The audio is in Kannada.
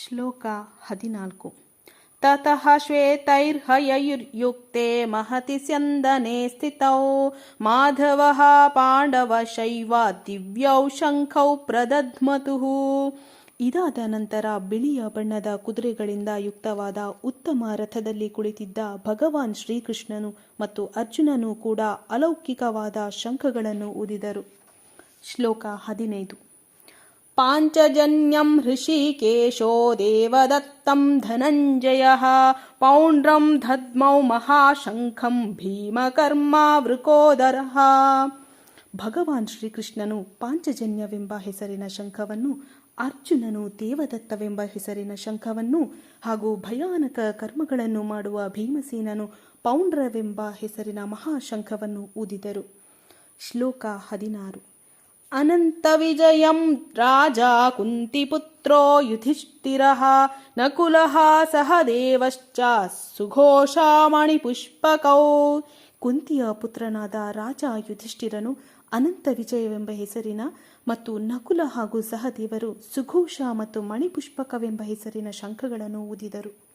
ಶ್ಲೋಕ 14. ತತಃ ಶ್ವೇತೈರ್ಹಯೈರ್ಯುಕ್ತೆ ಮಹತಿ ಸ್ಯಂದನೆ ಸ್ಥಿತೌ ಮಾಧವಃ ಪಾಂಡವಶೈವ ದಿವ್ಯೌ ಶಂಖೌ ಪ್ರದಧ್ಮತುಃ. ಇದಾದ ನಂತರ ಬಿಳಿಯ ಬಣ್ಣದ ಕುದುರೆಗಳಿಂದ ಯುಕ್ತವಾದ ಉತ್ತಮ ರಥದಲ್ಲಿ ಕುಳಿತಿದ್ದ ಭಗವಾನ್ ಶ್ರೀಕೃಷ್ಣನು ಮತ್ತು ಅರ್ಜುನನು ಕೂಡ ಅಲೌಕಿಕವಾದ ಶಂಖಗಳನ್ನು ಊದಿದರು. ಶ್ಲೋಕ 15. ಪಾಂಚಜನ್ಯಂ ಹೃಷಿಕೇಶೋ ದೇವದತ್ತಂ ಧನಂಜಯಃ ಪೌಂಡ್ರಂ ದದ್ಮೌ ಮಹಾಶಂಖಂ ಭೀಮಕರ್ಮ ವೃಕೋದರಃ. ಭಗವಾನ್ ಶ್ರೀಕೃಷ್ಣನು ಪಾಂಚಜನ್ಯವೆಂಬ ಹೆಸರಿನ ಶಂಖವನ್ನು, ಅರ್ಜುನನು ದೇವದತ್ತವೆಂಬ ಹೆಸರಿನ ಶಂಖವನ್ನು ಹಾಗೂ ಭಯಾನಕ ಕರ್ಮಗಳನ್ನು ಮಾಡುವ ಭೀಮಸೇನನು ಪೌಂಡ್ರವೆಂಬ ಹೆಸರಿನ ಮಹಾಶಂಖವನ್ನು ಊದಿದರು. ಶ್ಲೋಕ 16. ಅನಂತ ವಿಜಯಂ ರಾಜ ಕುಂತಿಪುತ್ರೋ ಯುಧಿಷ್ಠಿರಃ ನಕುಲಃ ಸಹದೇವಶ್ಚ ಸುಘೋಷಾಮಣಿ ಪುಷ್ಪಕೌ. ಕುಂತಿಯ ಪುತ್ರನಾದ ರಾಜ ಯುಧಿಷ್ಠಿರನು ಅನಂತ ವಿಜಯವೆಂಬ ಹೆಸರಿನ ಮತ್ತು ನಕುಲ ಹಾಗೂ ಸಹದೇವರು ಸುಘೋಷ ಮತ್ತು ಮಣಿಪುಷ್ಪಕವೆಂಬ ಹೆಸರಿನ ಶಂಖಗಳನ್ನು ಊದಿದರು.